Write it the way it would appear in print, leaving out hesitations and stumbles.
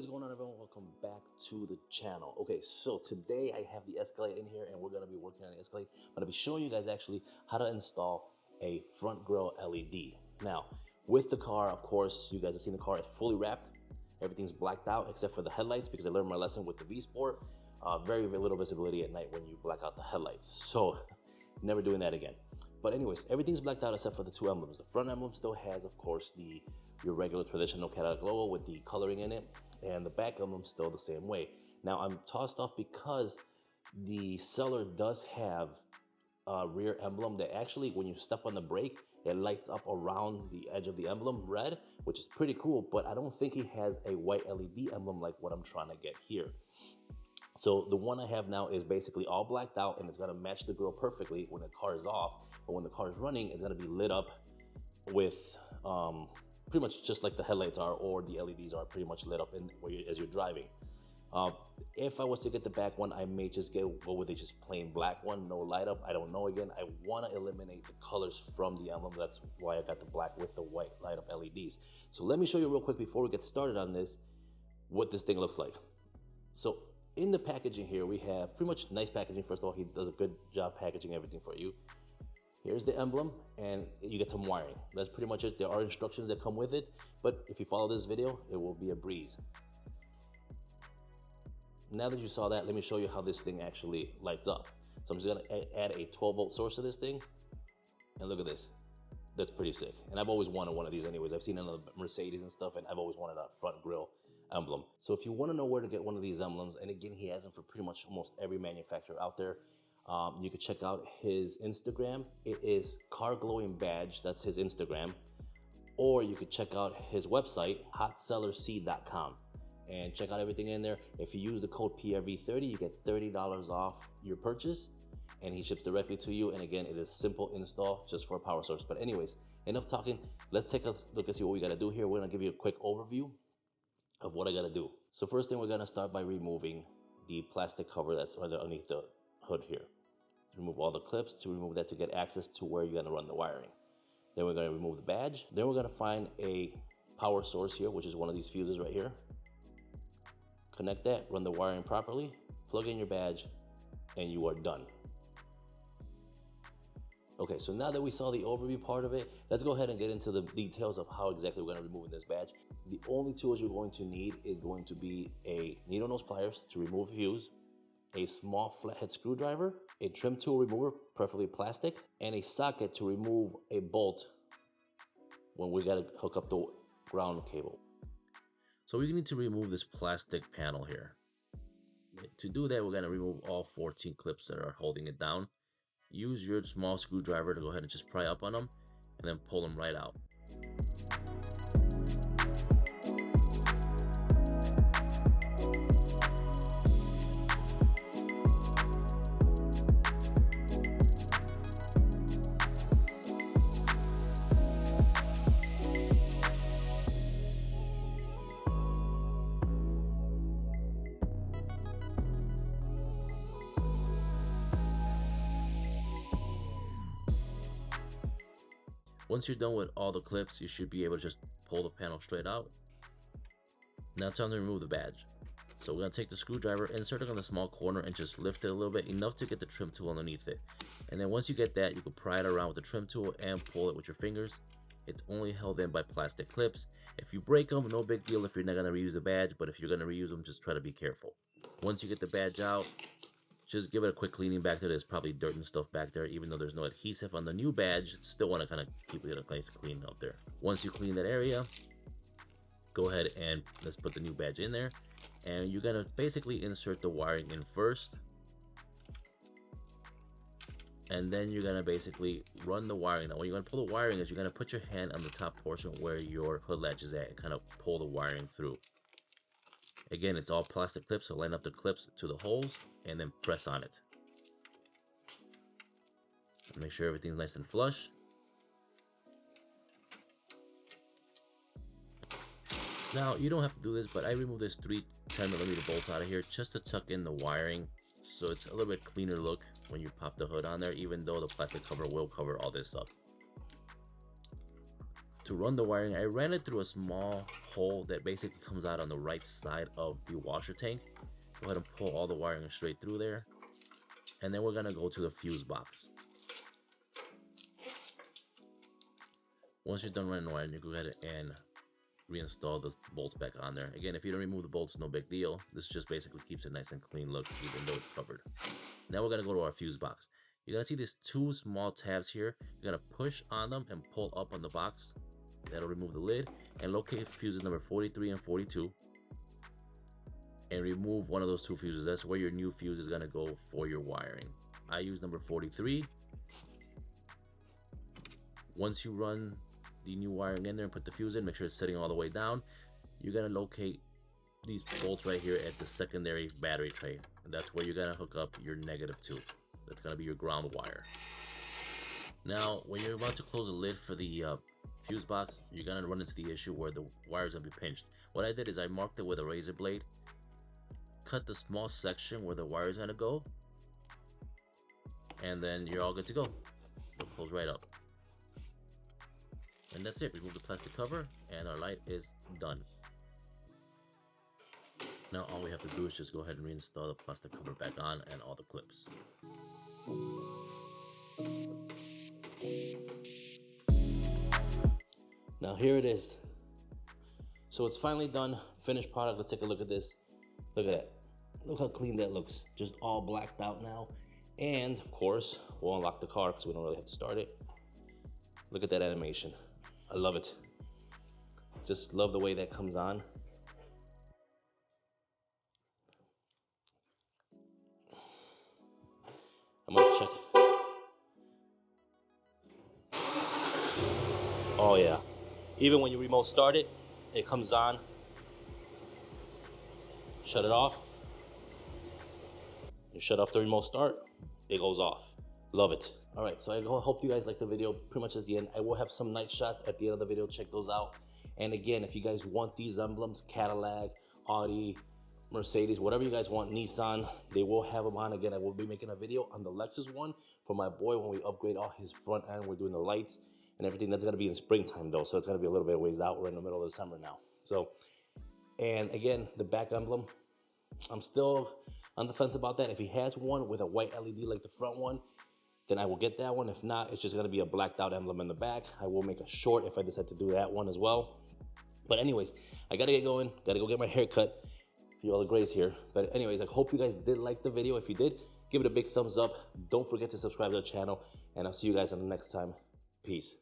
is going on, everyone? Welcome back to the channel. Okay, so today I have the escalde in here and we're going to be working on the escalde. I'm going to be showing you guys actually how to install a front grille LED. Now, with the car, of course, you guys have seen the car is fully wrapped. Everything's blacked out except for the headlights because I learned my lesson with the V Sport. Very little visibility at night when you black out the headlights. So never doing that again. But anyways, everything's blacked out except for the two emblems. The front emblem still has, of course, your regular traditional CADILLAC logo with the coloring in it, and the back emblem still the same way. Now I'm tossed off because the seller does have a rear emblem that actually, when you step on the brake, it lights up around the edge of the emblem red, which is pretty cool, but I don't think he has a white LED emblem like what I'm trying to get here. So the one I have now is basically all blacked out and it's gonna match the grille perfectly when the car is off, but when the car is running, it's gonna be lit up with pretty much just like the headlights are, or the LEDs are pretty much lit up as you're driving. If I was to get the back one, I may just go with a just plain black one, no light up. I don't know. Again, I want to eliminate the colors from the emblem. That's why I got the black with the white light up LEDs. So let me show you real quick before we get started on this, what this thing looks like. So in the packaging here, we have pretty much nice packaging. First of all, he does a good job packaging everything for you. Here's the emblem and you get some wiring. That's pretty much it. There are instructions that come with it, but if you follow this video, it will be a breeze. Now that you saw that, let me show you how this thing actually lights up. So I'm just gonna add a 12-volt source to this thing, and look at this. That's pretty sick. And I've always wanted one of these anyways. I've seen it on the Mercedes and stuff, and I've always wanted a front grille emblem. So if you wanna know where to get one of these emblems, and again, he has them for pretty much almost every manufacturer out there, you can check out his Instagram. It is Car Glowing Badge, that's his Instagram. Or you could check out his website, hotsellerc.com, and check out everything in there. If you use the code PRV30, you get $30 off your purchase, and he ships directly to you. And again, it is simple install just for a power source. But anyways, enough talking. Let's take a look and see what we gotta do here. We're gonna give you a quick overview of what I gotta do. So first thing, we're gonna start by removing the plastic cover that's underneath the hood here. Remove all the clips to remove that to get access to where you're gonna run the wiring. Then we're gonna remove the badge. Then we're gonna find a power source here, which is one of these fuses right here. Connect that, run the wiring properly, plug in your badge, and you are done. Okay, so now that we saw the overview part of it, let's go ahead and get into the details of how exactly we're gonna remove this badge. The only tools you're going to need is going to be a needle nose pliers to remove a fuse, a small flathead screwdriver, a trim tool remover, preferably plastic, and a socket to remove a bolt when we gotta hook up the ground cable. So we need to remove this plastic panel here. To do that, we're gonna remove all 14 clips that are holding it down. Use your small screwdriver to go ahead and just pry up on them and then pull them right out. Once you're done with all the clips, you should be able to just pull the panel straight out. Now it's time to remove the badge. So we're gonna take the screwdriver, insert it on the small corner, and just lift it a little bit, enough to get the trim tool underneath it. And then once you get that, you can pry it around with the trim tool and pull it with your fingers. It's only held in by plastic clips. If you break them, no big deal if you're not gonna reuse the badge, but if you're gonna reuse them, just try to be careful. Once you get the badge out, just give it a quick cleaning back there. There's probably dirt and stuff back there. Even though there's no adhesive on the new badge, still want to kind of keep it nice and clean out there. Once you clean that area, go ahead and let's put the new badge in there. And you're going to basically insert the wiring in first. And then you're going to basically run the wiring. Now, when you're going to pull the wiring is you're going to put your hand on the top portion where your hood latch is at and kind of pull the wiring through. Again, it's all plastic clips, so line up the clips to the holes and then press on it. Make sure everything's nice and flush. Now, you don't have to do this, but I removed this 3 10mm bolts out of here just to tuck in the wiring, so it's a little bit cleaner look when you pop the hood on there, even though the plastic cover will cover all this up. to run the wiring, I ran it through a small hole that basically comes out on the right side of the washer tank. Go ahead and pull all the wiring straight through there. And then we're gonna go to the fuse box. Once you're done running the wiring, you go ahead and reinstall the bolts back on there. Again, if you don't remove the bolts, no big deal. This just basically keeps it nice and clean look, even though it's covered. Now we're gonna go to our fuse box. You're gonna see these two small tabs here. You're gonna push on them and pull up on the box. That'll remove the lid and locate fuses number 43 and 42. And remove one of those two fuses. That's where your new fuse is gonna go for your wiring. I use number 43. Once you run the new wiring in there and put the fuse in, make sure it's sitting all the way down. You're gonna locate these bolts right here at the secondary battery tray. And that's where you're gonna hook up your -2. That's gonna be your ground wire. Now, when you're about to close the lid for the fuse box, you're gonna run into the issue where the wire's gonna be pinched. What I did is I marked it with a razor blade, cut the small section where the wire is gonna go, and then you're all good to go. It'll close right up. And that's it. Remove the plastic cover and our light is done. Now all we have to do is just go ahead and reinstall the plastic cover back on and all the clips. Now here it is. So it's finally done, finished product. Let's take a look at this. Look at that. Look how clean that looks. Just all blacked out now. And of course, we'll unlock the car because we don't really have to start it. Look at that animation. I love it. Just love the way that comes on. I'm gonna check. Oh yeah. Even when you remote start it, it comes on. Shut it off. You shut off the remote start, it goes off. Love it. All right, so I hope you guys liked the video. Pretty much at the end, I will have some night shots at the end of the video. Check those out. And again, if you guys want these emblems, Cadillac, Audi, Mercedes, whatever you guys want, Nissan, they will have them on. Again, I will be making a video on the Lexus one for my boy when we upgrade all his front end. We're doing the lights and everything. That's gonna be in springtime though, so it's gonna be a little bit ways out. We're in the middle of the summer now. So, and again, the back emblem, I'm still on the fence about that. If he has one with a white LED like the front one, then I will get that one. If not, it's just gonna be a blacked out emblem in the back. I will make a short if I decide to do that one as well. But anyways, I gotta get going. Gotta go get my hair cut. Feel all the grays here. But anyways, I hope you guys did like the video. If you did, give it a big thumbs up. Don't forget to subscribe to the channel. And I'll see you guys on the next time. Peace.